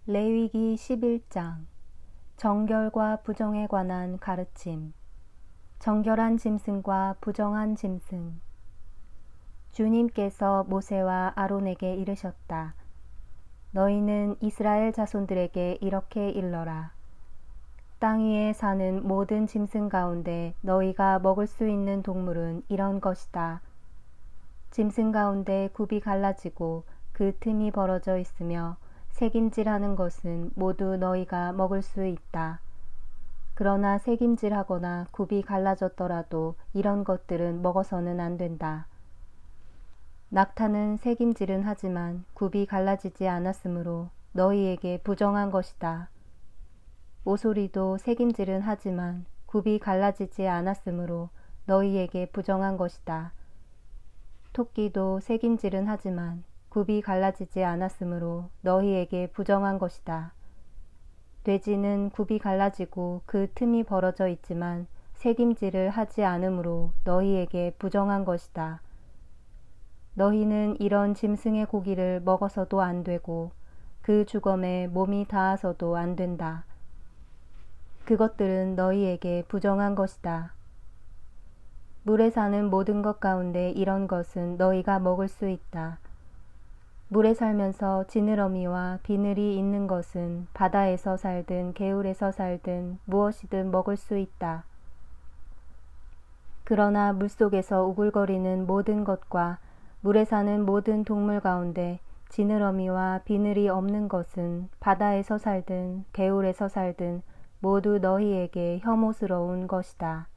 레위기 11장 정결과 부정에 관한 가르침. 정결한 짐승과 부정한 짐승. 주님께서 모세와 아론에게 이르셨다. 너희는 이스라엘 자손들에게 이렇게 일러라. 땅 위에 사는 모든 짐승 가운데 너희가 먹을 수 있는 동물은 이런 것이다. 짐승 가운데 굽이 갈라지고 그 틈이 벌어져 있으며 새김질하는 것은 모두 너희가 먹을 수 있다. 그러나 새김질하거나 굽이 갈라졌더라도 이런 것들은 먹어서는 안 된다. 낙타는 새김질은 하지만 굽이 갈라지지 않았으므로 너희에게 부정한 것이다. 오소리도 새김질은 하지만 굽이 갈라지지 않았으므로 너희에게 부정한 것이다. 토끼도 새김질은 하지만 굽이 갈라지지 않았으므로 너희에게 부정한 것이다. 돼지는 굽이 갈라지고 그 틈이 벌어져 있지만 새김질을 하지 않으므로 너희에게 부정한 것이다. 너희는 이런 짐승의 고기를 먹어서도 안 되고 그 주검에 몸이 닿아서도 안 된다. 그것들은 너희에게 부정한 것이다. 물에 사는 모든 것 가운데 이런 것은 너희가 먹을 수 있다. 물에 살면서 지느러미와 비늘이 있는 것은 바다에서 살든 개울에서 살든 무엇이든 먹을 수 있다. 그러나 물속에서 우글거리는 모든 것과 물에 사는 모든 동물 가운데 지느러미와 비늘이 없는 것은 바다에서 살든 개울에서 살든 모두 너희에게 혐오스러운 것이다.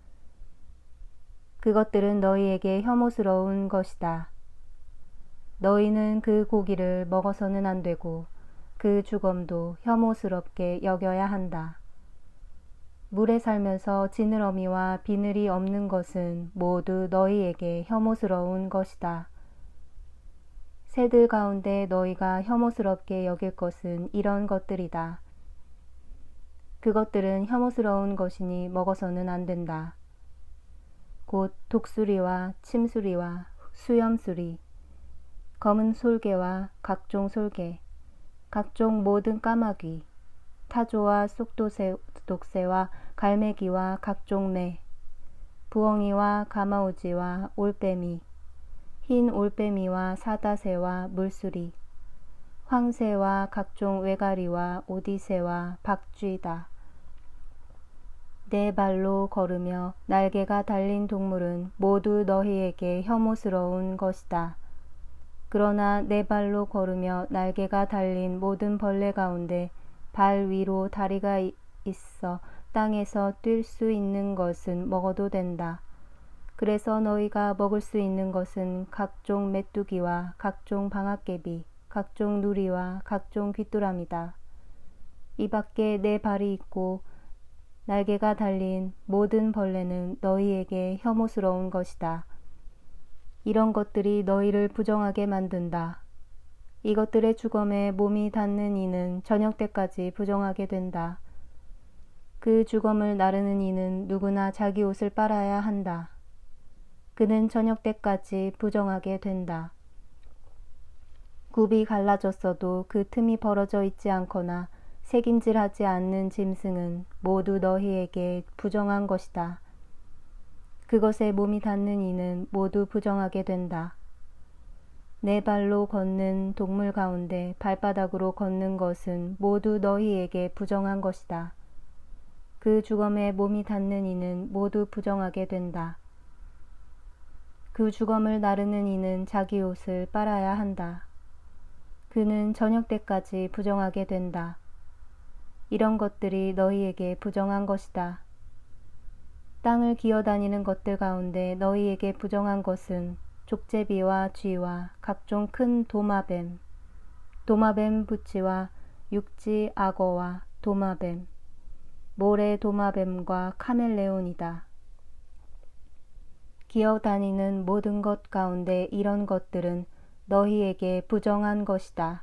그것들은 너희에게 혐오스러운 것이다. 너희는 그 고기를 먹어서는 안 되고 그 주검도 혐오스럽게 여겨야 한다. 물에 살면서 지느러미와 비늘이 없는 것은 모두 너희에게 혐오스러운 것이다. 새들 가운데 너희가 혐오스럽게 여길 것은 이런 것들이다. 그것들은 혐오스러운 것이니 먹어서는 안 된다. 곧 독수리와 침수리와 수염수리, 검은 솔개와 각종 솔개, 각종 모든 까마귀, 타조와 쏙독새와 갈매기와 각종 매, 부엉이와 가마우지와 올빼미, 흰 올빼미와 사다새와 물수리, 황새와 각종 외가리와 오디새와 박쥐다. 네 발로 걸으며 날개가 달린 동물은 모두 너희에게 혐오스러운 것이다. 그러나 네 발로 걸으며 날개가 달린 모든 벌레 가운데 발 위로 다리가 있어 땅에서 뛸 수 있는 것은 먹어도 된다. 그래서 너희가 먹을 수 있는 것은 각종 메뚜기와 각종 방앗개비, 각종 누리와 각종 귀뚜라미다. 이 밖에 네 발이 있고 날개가 달린 모든 벌레는 너희에게 혐오스러운 것이다. 이런 것들이 너희를 부정하게 만든다. 이것들의 주검에 몸이 닿는 이는 저녁 때까지 부정하게 된다. 그 주검을 나르는 이는 누구나 자기 옷을 빨아야 한다. 그는 저녁 때까지 부정하게 된다. 굽이 갈라졌어도 그 틈이 벌어져 있지 않거나 새김질하지 않는 짐승은 모두 너희에게 부정한 것이다. 그것에 몸이 닿는 이는 모두 부정하게 된다. 네 발로 걷는 동물 가운데 발바닥으로 걷는 것은 모두 너희에게 부정한 것이다. 그 주검에 몸이 닿는 이는 모두 부정하게 된다. 그 주검을 나르는 이는 자기 옷을 빨아야 한다. 그는 저녁 때까지 부정하게 된다. 이런 것들이 너희에게 부정한 것이다. 땅을 기어다니는 것들 가운데 너희에게 부정한 것은 족제비와 쥐와 각종 큰 도마뱀, 도마뱀 부치와 육지 악어와 도마뱀, 모래 도마뱀과 카멜레온이다. 기어다니는 모든 것 가운데 이런 것들은 너희에게 부정한 것이다.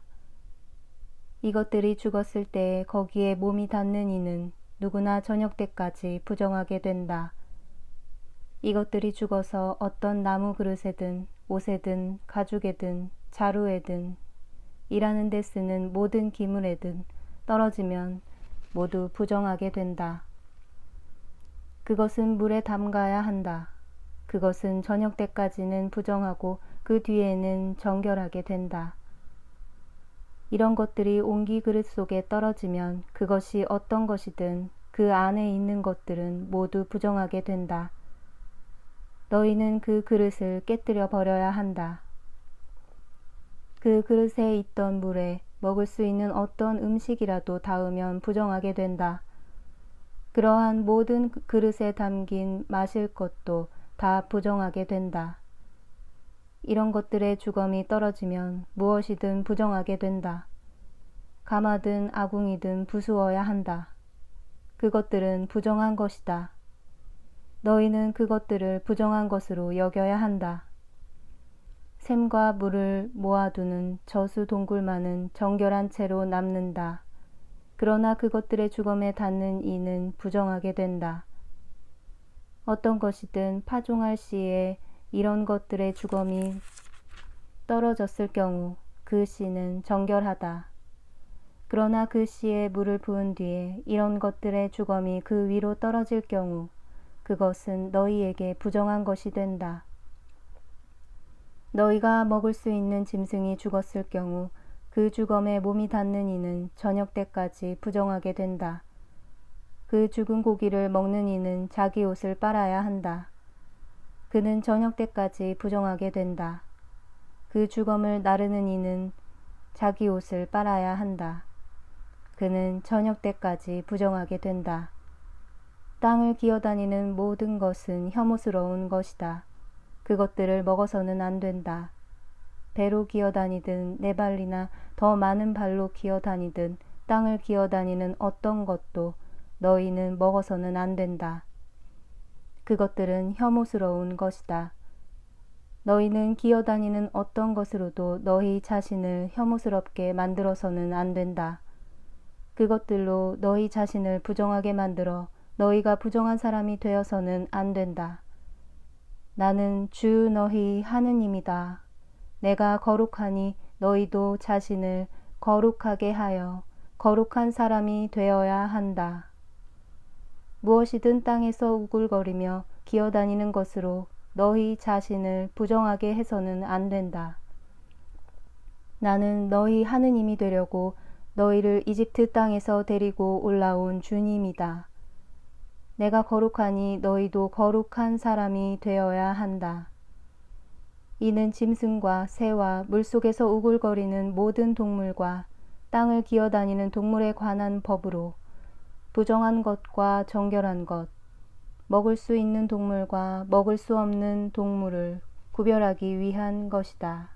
이것들이 죽었을 때 거기에 몸이 닿는 이는 누구나 저녁 때까지 부정하게 된다. 이것들이 죽어서 어떤 나무 그릇에든 옷에든 가죽에든 자루에든 일하는 데 쓰는 모든 기물에든 떨어지면 모두 부정하게 된다. 그것은 물에 담가야 한다. 그것은 저녁 때까지는 부정하고 그 뒤에는 정결하게 된다. 이런 것들이 옹기 그릇 속에 떨어지면 그것이 어떤 것이든 그 안에 있는 것들은 모두 부정하게 된다. 너희는 그 그릇을 깨뜨려 버려야 한다. 그 그릇에 있던 물에 먹을 수 있는 어떤 음식이라도 닿으면 부정하게 된다. 그러한 모든 그릇에 담긴 마실 것도 다 부정하게 된다. 이런 것들의 주검이 떨어지면 무엇이든 부정하게 된다. 가마든 아궁이든 부수어야 한다. 그것들은 부정한 것이다. 너희는 그것들을 부정한 것으로 여겨야 한다. 샘과 물을 모아두는 저수 동굴만은 정결한 채로 남는다. 그러나 그것들의 주검에 닿는 이는 부정하게 된다. 어떤 것이든 파종할 시에 이런 것들의 주검이 떨어졌을 경우 그 씨는 정결하다. 그러나 그 씨에 물을 부은 뒤에 이런 것들의 주검이 그 위로 떨어질 경우 그것은 너희에게 부정한 것이 된다. 너희가 먹을 수 있는 짐승이 죽었을 경우 그 주검에 몸이 닿는 이는 저녁 때까지 부정하게 된다. 그 죽은 고기를 먹는 이는 자기 옷을 빨아야 한다. 그는 저녁 때까지 부정하게 된다. 그 주검을 나르는 이는 자기 옷을 빨아야 한다. 그는 저녁 때까지 부정하게 된다. 땅을 기어다니는 모든 것은 혐오스러운 것이다. 그것들을 먹어서는 안 된다. 배로 기어다니든 네 발이나 더 많은 발로 기어다니든 땅을 기어다니는 어떤 것도 너희는 먹어서는 안 된다. 그것들은 혐오스러운 것이다. 너희는 기어다니는 어떤 것으로도 너희 자신을 혐오스럽게 만들어서는 안 된다. 그것들로 너희 자신을 부정하게 만들어 너희가 부정한 사람이 되어서는 안 된다. 나는 주 너희 하느님이다. 내가 거룩하니 너희도 자신을 거룩하게 하여 거룩한 사람이 되어야 한다. 무엇이든 땅에서 우글거리며 기어다니는 것으로 너희 자신을 부정하게 해서는 안 된다. 나는 너희 하느님이 되려고 너희를 이집트 땅에서 데리고 올라온 주님이다. 내가 거룩하니 너희도 거룩한 사람이 되어야 한다. 이는 짐승과 새와 물속에서 우글거리는 모든 동물과 땅을 기어다니는 동물에 관한 법으로 부정한 것과 정결한 것, 먹을 수 있는 동물과 먹을 수 없는 동물을 구별하기 위한 것이다.